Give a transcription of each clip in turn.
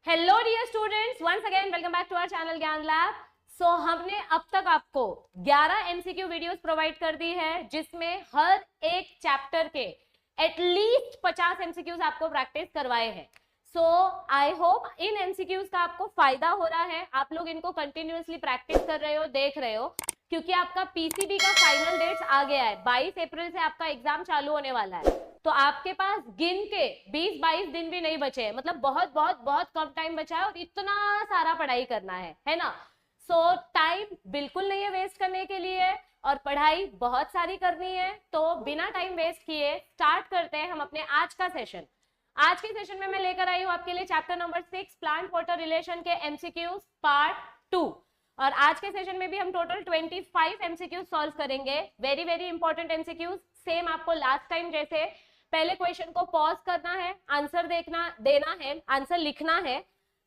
Hello dear students, once again welcome back to our channel Gyan lab. So हमने अब तक आपको 11 एमसीक्यू वीडियोस प्रोवाइड कर दी है, जिसमें हर एक चैप्टर के एटलीस्ट 50 एमसीक्यूज आपको प्रैक्टिस करवाए हैं। सो आई होप इन एमसीक्यूज का आपको फायदा हो रहा है, आप लोग इनको कंटिन्यूअसली प्रैक्टिस कर रहे हो, देख रहे हो, क्योंकि आपका पीसीबी का फाइनल डेट्स आ गया है। 22 अप्रैल से आपका एग्जाम चालू होने वाला है, तो आपके पास गिन के 20-22 दिन भी नहीं बचे हैं, मतलब बहुत बहुत बहुत कम टाइम बचा है और इतना सारा पढ़ाई करना है ना। सो टाइम बिल्कुल नहीं है वेस्ट करने के लिए, और पढ़ाई बहुत सारी करनी है। तो बिना टाइम वेस्ट किए स्टार्ट करते हैं हम अपने आज का सेशन। आज के सेशन में मैं लेकर आई हूं आपके लिए chapter number 6 plant water relation के एमसीक्यूज पार्ट 2। और आज के सेशन में भी हम टोटल 25 एमसीक्यूज सॉल्व करेंगे। Very very important MCQs. Same आपको लास्ट टाइम जैसे पहले क्वेश्चन को पॉज करना है, आंसर देना है, आंसर लिखना है,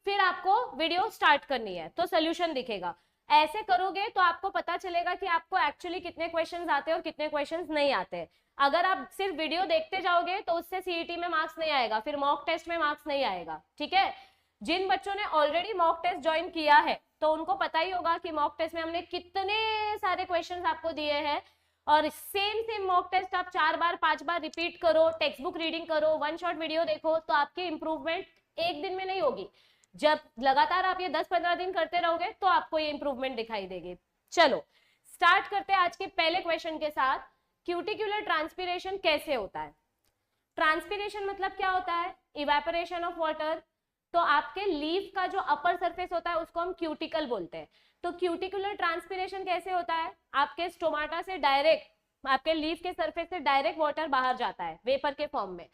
फिर आपको वीडियो स्टार्ट करनी है तो सोल्यूशन दिखेगा। ऐसे करोगे तो आपको पता चलेगा कि आपको एक्चुअली कितने क्वेश्चंस आते हैं और कितने क्वेश्चंस नहीं आते। अगर आप सिर्फ वीडियो देखते जाओगे तो उससे सीईटी में मार्क्स नहीं आएगा, फिर मॉक टेस्ट में मार्क्स नहीं आएगा। ठीक है, जिन बच्चों ने ऑलरेडी मॉक टेस्ट ज्वाइन किया है तो उनको पता ही होगा कि मॉक टेस्ट में हमने कितने सारे क्वेश्चंस आपको दिए हैं, और सेम मॉक टेस्ट आप 4 बार 5 बार रिपीट करो, टेक्स्ट बुक रीडिंग करो, वन शॉट वीडियो देखो, तो आपकी इंप्रूवमेंट एक दिन में नहीं होगी। जब लगातार आप ये 10-15 दिन करते रहोगे तो आपको ये इंप्रूवमेंट दिखाई देगी। चलो स्टार्ट करते हैं आज के पहले क्वेश्चन के साथ। क्यूटिकुलर ट्रांसपिरेशन कैसे होता है? ट्रांसपिरेशन मतलब क्या होता है? Evaporation of water. तो आपके लीफ का जो अपर सरफेस होता है उसको हम क्यूटिकल बोलते हैं। तो क्यूटिकुलर ट्रांसपिरेशन कैसे होता है? आपके स्टोमाटा से डायरेक्ट, आपके लीफ के सरफेस से डायरेक्ट वाटर बाहर जाता है वेपर के फॉर्म में।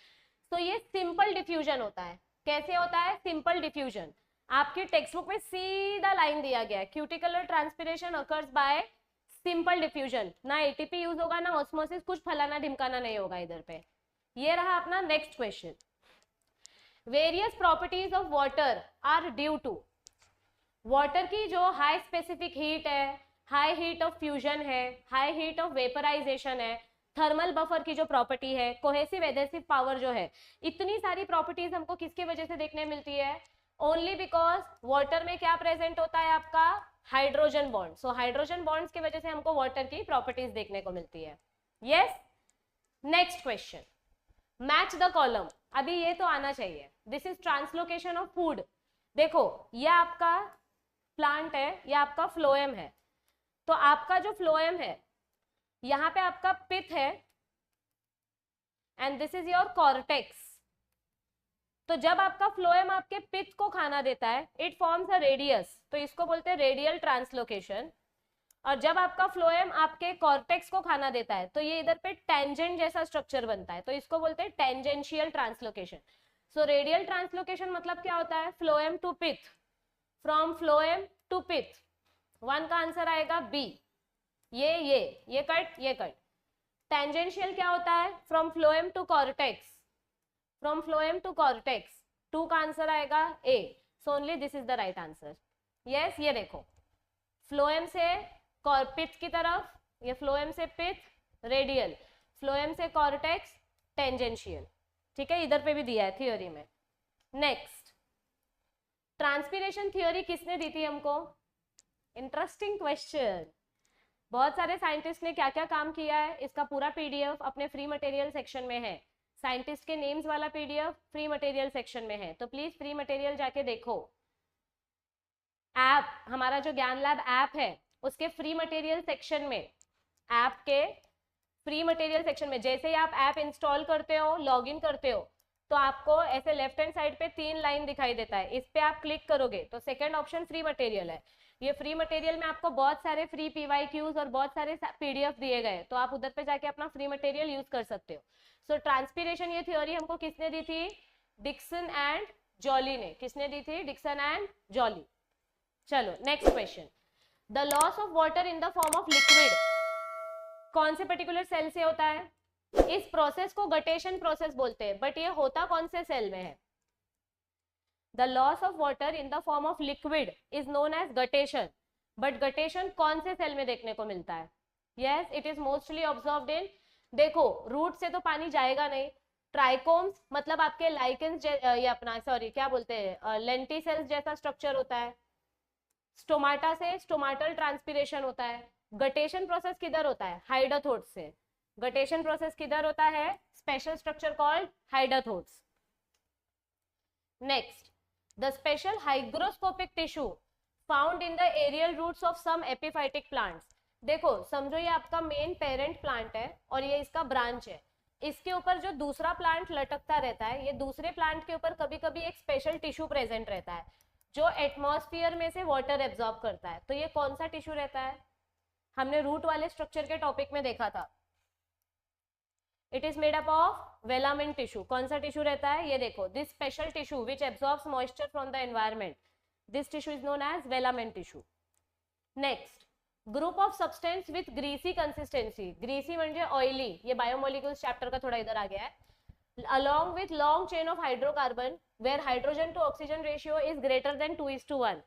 तो ये सिंपल डिफ्यूजन होता है। कैसे होता है? Simple diffusion. आपकी टेक्स्ट बुक में सीधा लाइन दिया गया है, cuticular transpiration occurs by simple diffusion. ना एटीपी यूज होगा, ना ऑस्मोसिस, कुछ फलाना ढिमकाना नहीं होगा इधर पे। ये रहा अपना next question. Various properties of water are due to. Water की जो हाई स्पेसिफिक हीट है, हाई हीट ऑफ फ्यूजन है, हाई हीट ऑफ वेपराइजेशन है, थर्मल बफर की जो प्रॉपर्टी है, कोहेसिव एडहेसिव पावर जो है, इतनी सारी प्रॉपर्टीज हमको किसकी वजह से देखने मिलती है? ओनली बिकॉज वाटर में क्या प्रेजेंट होता है? आपका hydrogen bond. So hydrogen bonds की वजह से हमको वाटर की प्रॉपर्टीज देखने को मिलती है। Yes, next question, match the column. अभी ये तो आना चाहिए। This is translocation of food. देखो ये आपका प्लांट है, ये आपका फ्लोएम है। तो आपका जो फ्लोएम है, यहां पे आपका पिथ है, and this is your cortex. तो जब आपका फ्लोएम आपके पिथ को खाना देता है, इट फॉर्म्स अ रेडियस, तो इसको बोलते हैं रेडियल ट्रांसलोकेशन। और जब आपका फ्लोएम आपके कॉर्टेक्स को खाना देता है तो ये इधर पे टेंजेंट जैसा स्ट्रक्चर बनता है, तो इसको बोलते हैं tangential translocation. So radial translocation मतलब क्या होता है? Phloem to pith, from phloem to pith. 1 का आंसर आएगा बी। ये कट, ये कट। टेंजेंशियल क्या होता है? From phloem to cortex, from phloem to cortex. 2 का आंसर आएगा A. So only this is the right answer. Yes, ये देखो, फ्लोएम से पिथ की तरफ, ये फ्लोएम से पिथ रेडियल, फ्लोएम से कॉर्टेक्स टेंजेंशियल। ठीक है, इधर पे भी दिया है थियोरी में। नेक्स्ट, ट्रांसपिरेशन थ्योरी किसने दी थी हमको? Interesting question. बहुत सारे साइंटिस्ट ने क्या क्या काम किया है, इसका पूरा पीडीएफ अपने फ्री मटेरियल सेक्शन में है। साइंटिस्ट के नेम्स वाला पीडीएफ फ्री मटेरियल सेक्शन में है, तो प्लीज फ्री मटेरियल जाके देखो। ऐप, हमारा जो ज्ञान लैब ऐप है, उसके फ्री मटेरियल सेक्शन में, ऐप के फ्री मटेरियल सेक्शन में जैसे ही आप ऐप इंस्टॉल करते हो, लॉगिन करते हो, तो आपको ऐसे लेफ्ट हैंड साइड पे 3 लाइन दिखाई देता है। इस पे आप क्लिक करोगे तो सेकंड ऑप्शन फ्री मटेरियल है। ये फ्री मटेरियल में आपको बहुत सारे फ्री पीवाईक्यूज और बहुत सारे पीडीएफ दिए गए, तो आप उधर पे जाके अपना फ्री मटेरियल यूज कर सकते हो। सो ट्रांसपिरेशन ये थ्योरी हमको किसने दी थी? डिक्सन एंड जॉली ने। किसने दी थी? Dixon and Jolly. चलो next question, the loss of water in the form of liquid कौन से पर्टिकुलर सेल से होता है? इस प्रोसेस को गटेशन प्रोसेस बोलते हैं, बट ये होता कौन से सेल में है? The loss of water in the form of liquid is known as guttation, but guttation कौन से सेल में देखने को मिलता है? Yes, it is mostly observed in, देखो रूट से तो पानी जाएगा नहीं, ट्राइकोम्स मतलब आपके लाइकेंस ये अपना सॉरी क्या बोलते हैं लेंटिसेल्स जैसा स्ट्रक्चर होता है। स्टोमाटा से स्टोमाटल ट्रांसपिरेशन होता है। गटेशन प्रोसेस किधर होता है? हाइडोथोट्स से। गटेशन प्रोसेस किधर होता है? Special structure called hydathodes. Next, the special hygroscopic tissue found in the aerial roots of some epiphytic plants. देखो समझो ये आपका मेन पेरेंट प्लांट है और ये इसका ब्रांच है। इसके ऊपर जो दूसरा प्लांट लटकता रहता है, ये दूसरे प्लांट के ऊपर कभी कभी एक स्पेशल टिश्यू प्रेजेंट रहता है जो एटमॉस्फेयर में से वाटर एब्जॉर्ब करता है। तो ये कौन सा टिश्यू रहता है? हमने रूट वाले स्ट्रक्चर के टॉपिक में देखा था। It is made up of velamen tissue. कौन सा टिश्यू रहता है? ये देखो, this special tissue which absorbs moisture from the environment, this tissue is known as velamen tissue. Next, group of substance with greasy consistency. Greasy म्हणजे oily, ये biomolecules chapter का थोड़ा इधर आ गया है। along with long chain of hydrocarbon where hydrogen to oxygen ratio is greater than 2:1।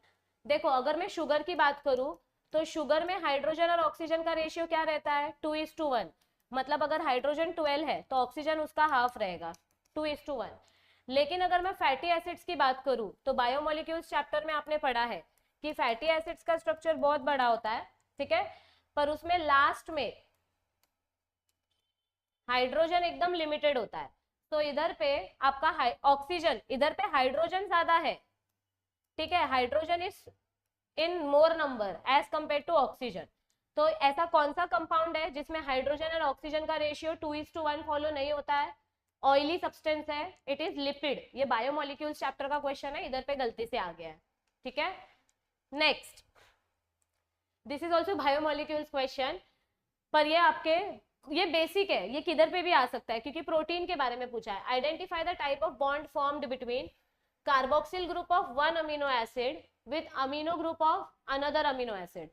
देखो अगर मैं शुगर की बात करूं तो शुगर में हाइड्रोजन और ऑक्सीजन का रेशियो क्या रहता है? 2:1। मतलब अगर हाइड्रोजन 12 है तो ऑक्सीजन उसका हाफ रहेगा, 2:1। लेकिन अगर मैं फैटी एसिड्स की बात करूं तो बायोमोलिक्यूल्स चैप्टर में आपने पढ़ा है कि फैटी एसिड्स का स्ट्रक्चर बहुत बड़ा होता है, ठीक है, पर उसमें लास्ट में हाइड्रोजन एकदम लिमिटेड होता है। तो इधर पे आपका ऑक्सीजन, इधर पे हाइड्रोजन ज्यादा है, ठीक है, hydrogen is in more number as compare to oxygen. तो ऐसा कौन सा कंपाउंड है जिसमें हाइड्रोजन और ऑक्सीजन का रेशियो 2:1 फॉलो नहीं होता है? ऑयली सब्सटेंस है, इट इज लिपिड। ये बायोमोलिक्यूल्स चैप्टर का क्वेश्चन है, इधर पे गलती से आ गया है, ठीक है। Next, this is also biomolecules question, पर ये आपके ये बेसिक है, ये किधर पे भी आ सकता है क्योंकि प्रोटीन के बारे में पूछा है। Identify the type of bond formed between carboxyl group of one amino acid with amino group of another amino acid.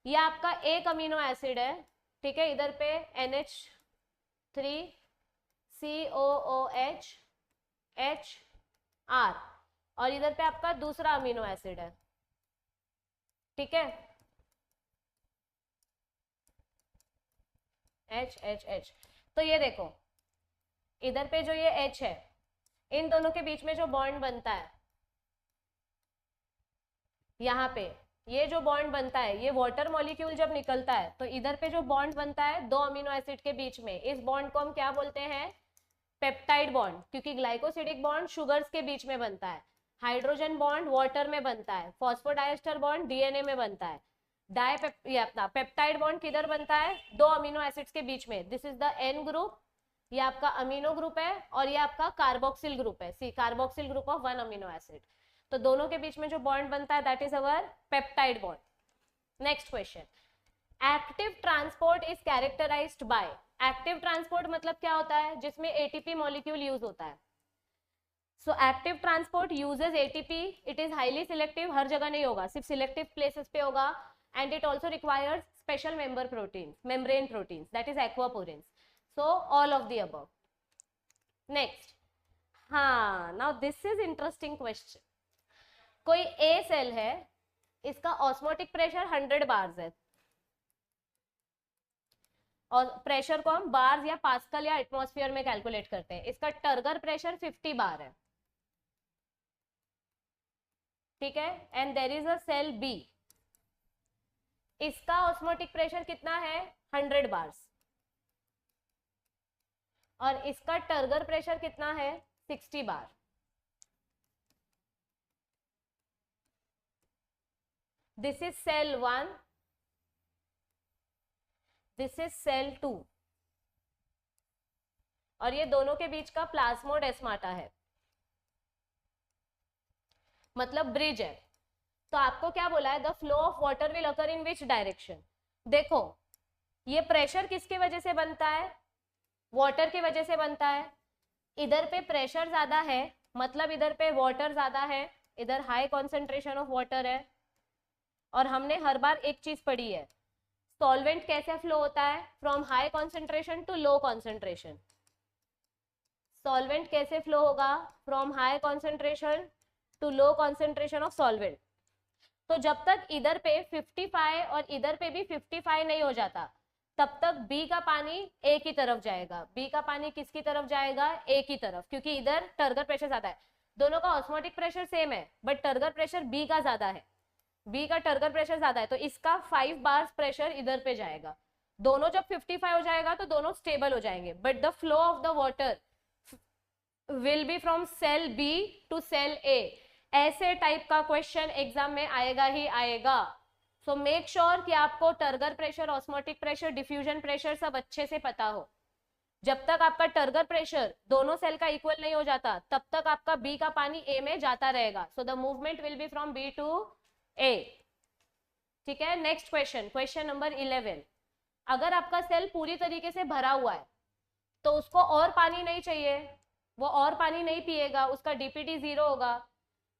ये आपका एक अमीनो एसिड है, ठीक है, इधर पे NH3COOH और इधर पे आपका दूसरा अमीनो एसिड है, ठीक है, H। तो ये देखो इधर पे जो ये H है, इन दोनों के बीच में जो बॉन्ड बनता है, यहाँ पे ये जो बॉन्ड बनता है, ये वाटर मॉलिक्यूल जब निकलता है तो इधर पे जो बॉन्ड बनता है दो अमीनो एसिड के बीच में, इस बॉन्ड को हम क्या बोलते हैं? Peptide bond. क्योंकि ग्लाइकोसिडिक बॉन्ड शुगर्स के बीच में बनता है, हाइड्रोजन बॉन्ड वाटर में बनता है, फॉस्फोडाइस्टर बॉन्ड डीएनए में बनता है, ये अपना पेप्टाइड बॉन्ड किधर बनता है? दो अमीनो एसिड्स के बीच में। This is the N group, ये आपका अमीनो ग्रुप है और ये आपका कार्बोक्सिल ग्रुप है, C carboxyl group of one amino acid. तो दोनों के बीच में जो बॉन्ड बनता है that is our peptide bond. Next question, active transport is characterized by. Active transport मतलब क्या होता है? जिसमें एटीपी मॉलिक्यूल यूज होता है। So active transport uses ATP, it is highly selective, हर जगह नहीं होगा, सिर्फ सिलेक्टिव प्लेसेस पे होगा, and it also requires special membrane proteins, that is aquaporins. So all of the above. Next, हाँ, now this is interesting question. कोई A cell है, इसका ऑस्मोटिक प्रेशर 100 बार्स है, और प्रेशर को हम बार्स या पास्कल या एटमॉस्फेयर में कैलकुलेट करते हैं। इसका टर्गर प्रेशर 50 बार है, ठीक है, and there is a cell B, इसका ऑस्मोटिक प्रेशर कितना है? 100 बार्स, और इसका टर्गर प्रेशर कितना है? 60 bar. This is cell 1, this is cell 2, और ये दोनों के बीच का प्लाज्मोडेस्माटा है, मतलब ब्रिज है। तो आपको क्या बोला है? The flow of water will occur in which direction. देखो ये प्रेशर किसकी वजह से बनता है? वाटर की वजह से बनता है। इधर पे प्रेशर ज्यादा है, मतलब इधर पे वाटर ज्यादा है, इधर हाई कॉन्सेंट्रेशन ऑफ वाटर है। और हमने हर बार एक चीज पढ़ी है, सॉल्वेंट कैसे फ्लो होता है? From high concentration to low concentration. Solvent कैसे फ्लो होगा? From high concentration to low concentration of solvent. तो जब तक इधर पे 55 और इधर पे भी 55 नहीं हो जाता, तब तक बी का पानी ए की तरफ जाएगा। बी का पानी किसकी तरफ जाएगा? ए की तरफ, क्योंकि इधर टर्गर प्रेशर ज्यादा है। दोनों का ऑस्मोटिक प्रेशर सेम है, बट टर्गर प्रेशर बी का ज्यादा है। बी का टर्गर प्रेशर ज्यादा है, तो इसका 5 बार्स प्रेशर इधर पे जाएगा। दोनों जब 55 हो जाएगा तो दोनों स्टेबल हो जाएंगे, but the flow of the water will be from cell B to cell A. ऐसे टाइप का क्वेश्चन एग्जाम में आएगा ही आएगा। सो मेक श्योर कि आपको turgor pressure, osmotic pressure, diffusion pressure सब अच्छे से पता हो। जब तक आपका टर्गर प्रेशर दोनों सेल का इक्वल नहीं हो जाता, तब तक आपका बी का पानी ए में जाता रहेगा। So the movement will be from B to A. ठीक है, नेक्स्ट क्वेश्चन, क्वेश्चन नंबर 11। अगर आपका सेल पूरी तरीके से भरा हुआ है तो उसको और पानी नहीं चाहिए, वो और पानी नहीं पिएगा, उसका डीपीटी 0 होगा।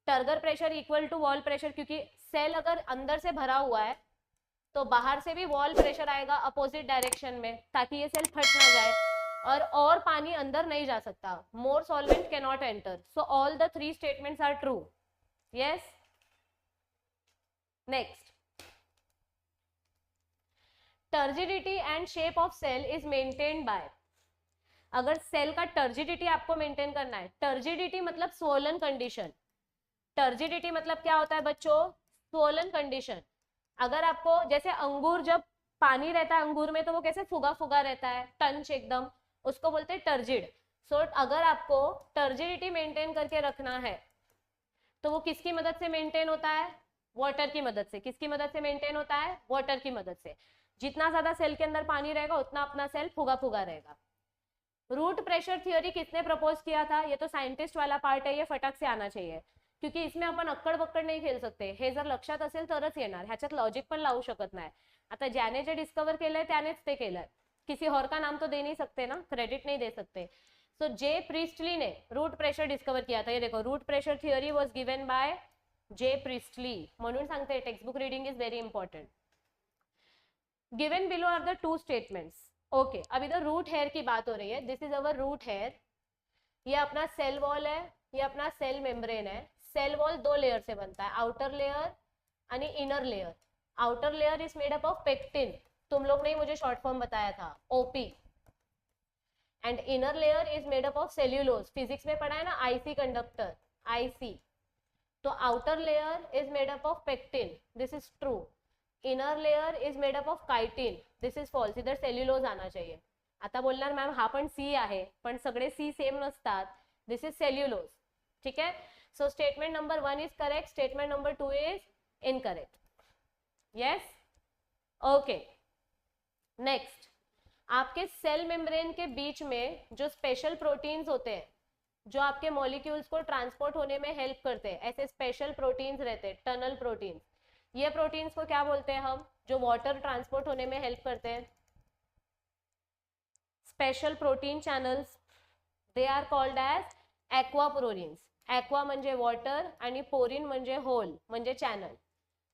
Turgor pressure equal to wall pressure, क्योंकि सेल अगर अंदर से भरा हुआ है तो बाहर से भी वॉल प्रेशर आएगा अपोजिट डायरेक्शन में, ताकि ये सेल फट ना जाए, और पानी अंदर नहीं जा सकता। More solvent can not enter. So all the 3 statements are true. Yes, next, turgidity and shape of cell is maintained by. अगर सेल का टर्जिडिटी आपको मेंटेन करना है, टर्जिडिटी मतलब स्वोलन कंडीशन। टर्जिडिटी मतलब क्या होता है बच्चों? Swollen condition. अगर आपको, जैसे अंगूर, जब पानी रहता है अंगूर में तो वो कैसे फुगा फुगा रहता है, टंच एकदम, उसको बोलते हैं टर्जिड। सो अगर आपको टर्जिडिटी मेंटेन करके रखना है तो वो किसकी मदद से मेंटेन होता है? वाटर की मदद से। किसकी मदद से मेंटेन होता है? वाटर की मदद से। जितना ज्यादा सेल के अंदर पानी रहेगा उतना अपना सेल फुगा फुगा रहेगा। रूट प्रेशर थियोरी किसने प्रपोज किया था? ये तो साइंटिस्ट वाला पार्ट है, ये फटक से आना चाहिए, क्योंकि इसमें आपण अक्कड बक्कड नाही खेळू सकते। हे जर लक्षात असेल तरच येणार, ह्याच्यात लॉजिक पण लावू शकत नाही। आता ज्याने जे डिस्कवर केलंय त्यानेच ते केलंय, किसी और का नाम तो दे नहीं सकते ना, क्रेडिट नहीं दे सकते। सो जे प्रिस्टली ने रूट प्रेशर डिस्कवर किया था। ये देखो, root pressure theory was given by J Priestley, म्हणून सांगते textbook reading is very important. Given below are the 2 statements. Okay, अभी तो रूट हेयर की बात हो रही है। This is our root hair. ये अपना सेल वॉल है, ये अपना सेल मेम्ब्रेन है। सेल वॉल 2 लेयर से बनता है, आउटर लेयर आणि inner layer. Outer layer is made up of pectin, तुम लोग ने मुझे शॉर्ट फॉर्म बताया था, OP. And inner layer is made up of cellulose. Physics में पढ़ा है ना, आईसी कंडक्टर, आईसी। तो outer layer is made up of pectin, this is true. Inner layer is made up of chitin, this is false. इधर cellulose आना चाहिए। आता बोलणार मॅम हा पण सी आहे, पण सगळे सी सेम नसतात, दिस इज सेल्युलोज। ठीक है, so statement number 1 is correct, statement number 2 is incorrect. Yes, okay. Next, आपके सेल मेम्ब्रेन के बीच में जो स्पेशल प्रोटीन्स होते हैं, जो आपके मॉलिक्यूल्स को ट्रांसपोर्ट होने में हेल्प करते हैं, ऐसे स्पेशल प्रोटीन्स रहते हैं, टनल प्रोटीन्स। ये प्रोटीन्स को क्या बोलते हैं हम, जो वाटर ट्रांसपोर्ट होने में हेल्प करते हैं? Special protein channels, they are called as aquaporins. Aqua म्हणजे वॉटर आणि पोरिन म्हणजे होल म्हणजे चैनल।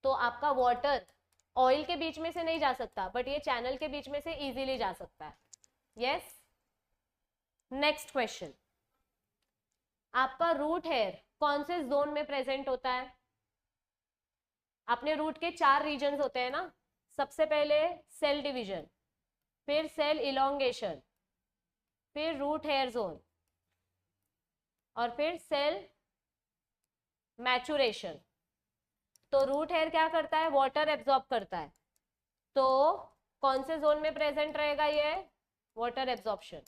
तो आपका वाटर ऑयल के बीच में से नहीं जा सकता, बट ये चैनल के बीच में से इजीली जा सकता है। यस, नेक्स्ट क्वेश्चन, आपका रूट हेयर कौन से जोन में प्रेजेंट होता है? अपने रूट के 4 रीजन्स होते हैं ना। सबसे पहले सेल डिवीजन, फिर सेल इलोंगेशन, फिर रूट हेयर जोन, और फिर सेल मैचुरेशन। तो रूट हेयर क्या करता है? वाटर एब्जॉर्ब करता है। तो कौन से जोन में प्रेजेंट रहेगा ये? Water absorption.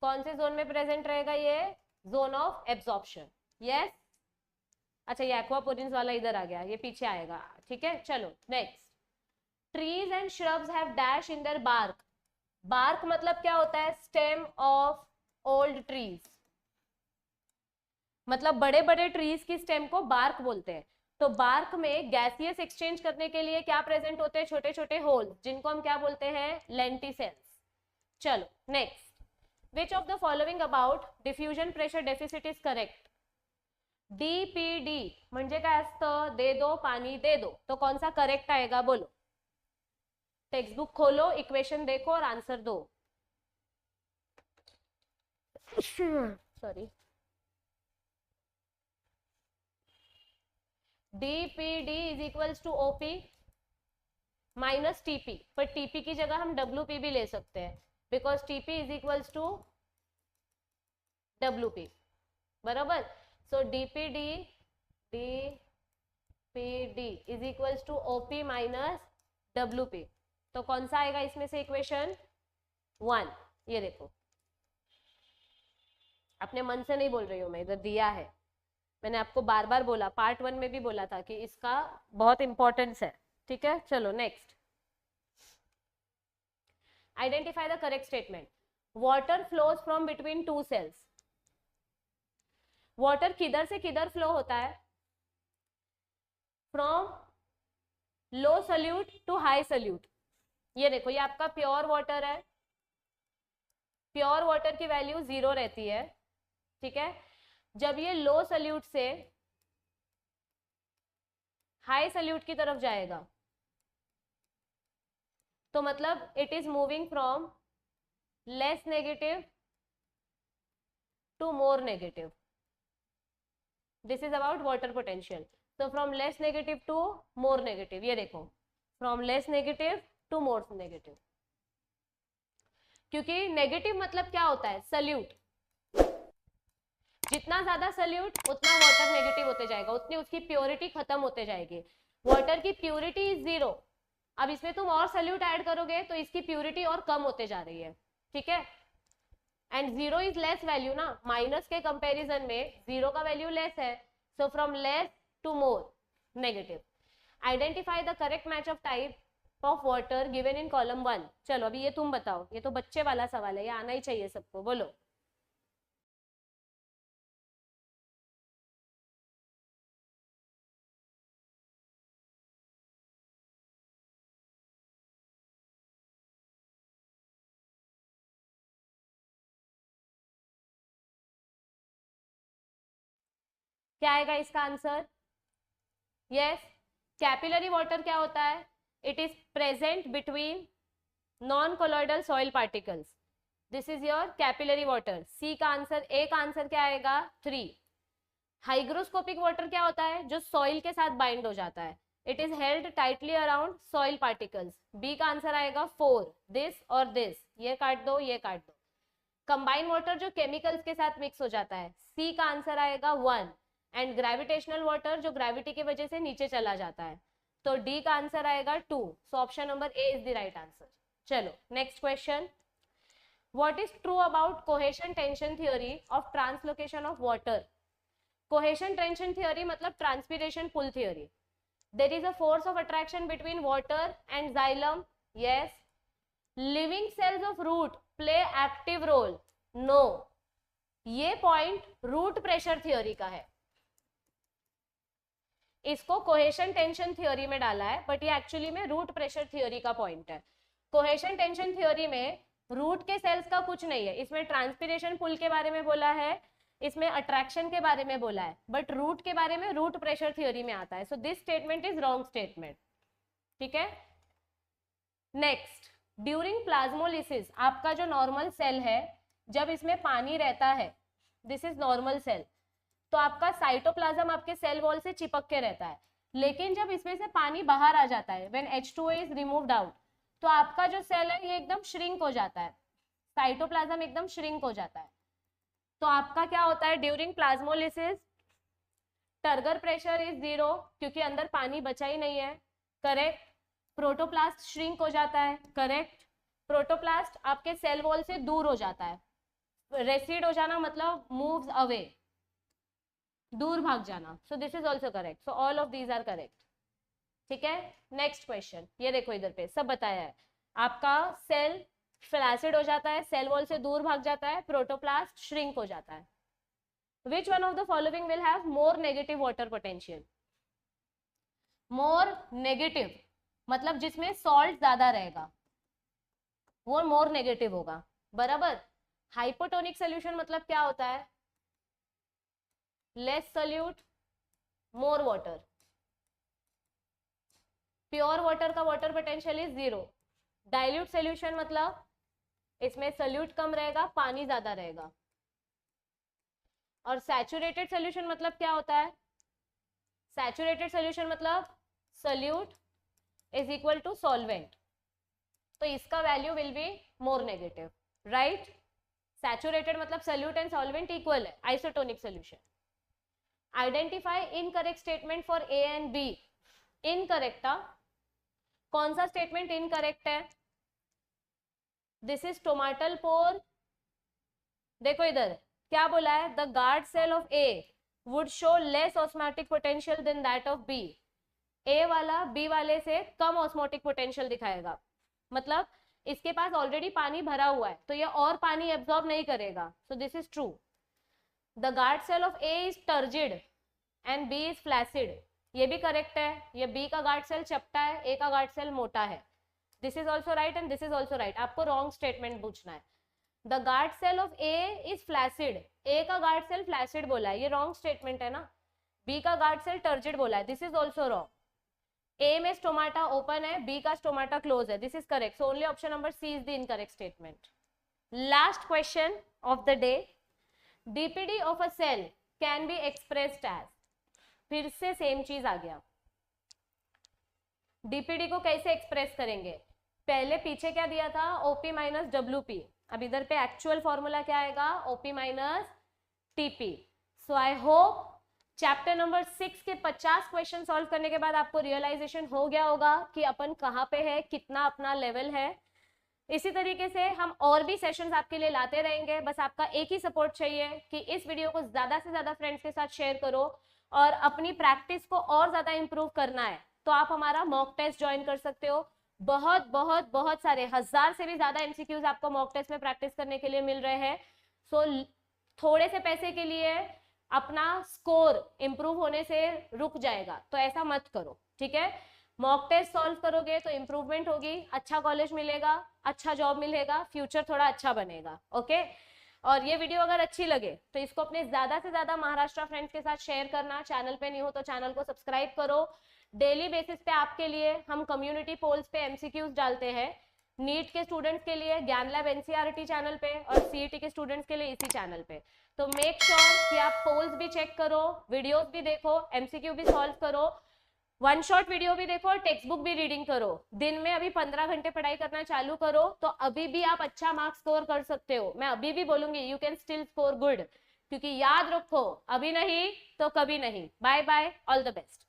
कौन से जोन में प्रेजेंट रहेगा ये? Zone of absorption. यस, अच्छा ये एक्वापोरिन्स वाला इधर आ गया, ये पीछे आएगा। ठीक है, चलो next. Trees and shrubs have dash in their bark. Bark मतलब क्या होता है? Stem of old trees. मतलब बड़े बड़े ट्रीज की स्टेम को बार्क बोलते हैं। तो बार्क में गैसियस एक्सचेंज करने के लिए क्या प्रेजेंट होते हैं? छोटे छोटे होल, जिनको हम क्या बोलते हैं? लेंटिसेल्स। चलो next, which of the following about diffusion pressure deficit is correct? DPD म्हणजे काय असतं? दे दो पानी दे दो। तो कौन सा करेक्ट आएगा बोलो? टेक्स्ट बुक खोलो, इक्वेशन देखो और आंसर दो। Sorry, DPD is equals to OP, minus TP, पर टीपी की जगह हम डब्ल्यूपी भी ले सकते हैं, because TP is equals to WP, बराबर। So DPD DPD is equals to OP minus WP. तो कौन सा आएगा इसमें से इक्वेशन? 1। ये देखो, अपने मन से नहीं बोल रही हूं मैं, इधर दिया है, मैंने आपको बार बार बोला, पार्ट 1 में भी बोला था कि इसका बहुत इंपॉर्टेंस है, ठीक है। चलो next, identify the correct statement. Water flows from between two cells. Water किधर से किधर फ्लो होता है? From low solute to high solute. ये देखो, ये आपका प्योर वाटर है, प्योर वाटर की वैल्यू 0 रहती है, ठीक है। जब ये लो सल्यूट से हाई सल्यूट की तरफ जाएगा तो मतलब it is moving from less negative to more negative. This is about water potential. तो from less negative to more negative, ये देखो, from less negative to more negative, क्योंकि नेगेटिव मतलब क्या होता है? सल्यूट। जितना ज्यादा सल्यूट उतना वाटर नेगेटिव होते जाएगा, उतनी उसकी प्योरिटी खत्म होते जाएगी। वाटर की प्योरिटी इज 0। अब इसमें तुम और सल्यूट ऐड करोगे तो इसकी प्योरिटी और कम होते जा रही है, ठीक है। एंड 0 इज लेस वैल्यू ना, माइनस के कंपैरिजन में 0 का वैल्यू लेस है। So from less to more negative. Identify the correct match of type of water given in column 1। चलो अभी ये तुम बताओ, ये तो बच्चे वाला सवाल है, ये आना ही चाहिए सबको, बोलो। क्या आएगा इसका आंसर? यस, कैपिलरी वाटर क्या होता है? It is present between non colloidal soil particles. This is your capillary water. C का आंसर, ए का आंसर क्या आएगा? 3। हाइग्रोस्कोपिक वाटर क्या होता है? जो सॉइल के साथ बाइंड हो जाता है। It is held tightly around soil particles. B का आंसर आएगा 4, दिस और दिस, ये काट दो, ये काट दो। कंबाइन वाटर जो केमिकल्स के साथ मिक्स हो जाता है। सी का आंसर आएगा 1। एंड ग्रेविटेशनल वाटर जो ग्रेविटी की वजह से नीचे चला जाता है। तो डी का आंसर आएगा 2। So option number A is the right answer. चलो next question. What is true about cohesion tension theory of translocation of water? Cohesion tension theory मतलब transpiration pull theory. There is a force of attraction between water and xylem. Yes. Living cells of root play active role. No. ये point root pressure theory का है, इसको cohesion tension theory में डाला है, but ये actually में root pressure theory का पॉइंट है। कोहेशन टेंशन थ्योरी में रूट के सेल्स का कुछ नहीं है, इसमें ट्रांसपिरेशन पुल के बारे में बोला है, इसमें अट्रैक्शन के बारे में बोला है, बट रूट के बारे में रूट प्रेशर थ्योरी में आता है। So this statement is wrong statement, ठीक है। नेक्स्ट, ड्यूरिंग प्लाज्मोलिसिस आपका जो नॉर्मल सेल है, जब इसमें पानी रहता है, दिस इज नॉर्मल सेल, तो आपका साइटोप्लाज्म आपके सेल वॉल से चिपक के रहता है। लेकिन जब इसमें से पानी बाहर आ जाता है, when H2O is removed out, तो आपका जो सेल है ये एकदम श्रिंक हो जाता है, साइटोप्लाज्म एकदम श्रिंक हो जाता है। तो आपका क्या होता है during plasmolysis? Turgor pressure is 0 क्योंकि अंदर पानी बचा ही नहीं है, करेक्ट। प्रोटोप्लास्ट श्रिंक हो जाता है, करेक्ट। प्रोटोप्लास्ट आपके सेल वॉल से दूर हो जाता है, रेसिड हो जाना मतलब मूव्स अवे, दूर भाग जाना। So this is also correct. So all of these are correct, ठीक है। नेक्स्ट क्वेश्चन, ये देखो इधर पे सब बताया है। आपका सेल फ्लैसिड हो जाता है, सेल वॉल से दूर भाग जाता है, प्रोटोप्लास्ट श्रिंक हो जाता है। Which one of the following will have more negative water potential? More negative मतलब जिसमें सॉल्ट ज्यादा रहेगा वो मोर नेगेटिव होगा, बराबर। हाइपोटोनिक सोल्यूशन मतलब क्या होता है? Less solute more water. Pure water का water potential is 0। Dilute solution मतलब इसमें सोल्यूट कम रहेगा, पानी ज्यादा रहेगा। और सैचुरेटेड सोल्यूशन मतलब क्या होता है? सैचुरेटेड सोल्यूशन मतलब solute is equal to solvent, तो इसका value will be more negative, right. Saturated मतलब सोल्यूट एंड सॉल्वेंट इक्वल है, isotonic solution. Identify incorrect statement for A and B. Incorrect, कौन सा स्टेटमेंट इनकरेक्ट है? This is stomatal pore. देखो इधर क्या बोला है, the guard cell of A would show less osmotic potential than that of B. A वाला B वाले से कम ऑस्मोटिक पोटेंशियल दिखाएगा, मतलब इसके पास ऑलरेडी पानी भरा हुआ है तो ये और पानी एब्जॉर्ब नहीं करेगा, so this is true. The guard cell of A is turgid and B is flaccid, ये भी करेक्ट है। ये बी का गार्ड सेल चपटा है, ए का गार्ड सेल मोटा है, this is also right and this is also right. आपको रॉन्ग स्टेटमेंट पूछना है। The guard cell of A is flaccid, A का गार्ड सेल फ्लैसिड बोला है, ये रॉन्ग स्टेटमेंट है ना। बी का गार्ड सेल टर्जिड बोला है, this is also wrong. A में स्टोमाटा ओपन है, बी का स्टोमाटा क्लोज है, this is correct. So only option number C is the incorrect statement. Last question of the day, DPD of a cell can be expressed as, फिर से same चीज आ गया। DPD को कैसे express करेंगे? पहले पीछे क्या दिया था, ओपी माइनस डब्ल्यूपी, अब इधर पे एक्चुअल फॉर्मूला क्या आएगा, OP minus TP. So I hope chapter number 6 के 50 क्वेश्चन सॉल्व करने के बाद आपको रियलाइजेशन हो गया होगा कि अपन कहाँ पे है, कितना अपना लेवल है। इसी तरीके से हम और भी सेशंस आपके लिए लाते रहेंगे, बस आपका एक ही सपोर्ट चाहिए कि इस वीडियो को ज्यादा से ज्यादा फ्रेंड्स के साथ शेयर करो, और अपनी प्रैक्टिस को और ज्यादा इंप्रूव करना है तो आप हमारा मॉक टेस्ट ज्वाइन कर सकते हो। बहुत बहुत बहुत सारे 1000 से भी ज्यादा एमसीक्यूज आपको मॉक टेस्ट में प्रैक्टिस करने के लिए मिल रहे हैं। सो थोड़े से पैसे के लिए अपना स्कोर इंप्रूव होने से रुक जाएगा, तो ऐसा मत करो, ठीक है। मॉक टेस्ट सॉल्व करोगे तो इंप्रूवमेंट होगी, अच्छा कॉलेज मिलेगा, अच्छा जॉब मिलेगा, फ्यूचर थोड़ा अच्छा बनेगा, ओके। और ये वीडियो अगर अच्छी लगे तो इसको अपने ज्यादा से ज्यादा महाराष्ट्र फ्रेंड्स के साथ शेयर करना। चैनल पे नहीं हो तो चैनल को सब्सक्राइब करो। डेली बेसिस पे आपके लिए हम कम्युनिटी पोल्स पे एमसीक्यूज डालते हैं, नीट के स्टूडेंट्स के लिए ज्ञान लैब एनसीईआरटी चैनल पे, और सीईटी के स्टूडेंट्स के लिए इसी चैनल पे। तो मेक श्योर कि आप पोल्स भी चेक करो, वीडियोस भी देखो, एमसीक्यू भी सॉल्व करो, वन शॉट वीडियो भी देखो, टेक्स्ट बुक भी रीडिंग करो। दिन में अभी 15 घंटे पढ़ाई करना चालू करो तो अभी भी आप अच्छा मार्क्स स्कोर कर सकते हो। मैं अभी भी बोलूंगी you can still score good, क्योंकि याद रखो अभी नहीं तो कभी नहीं। Bye bye, all the best.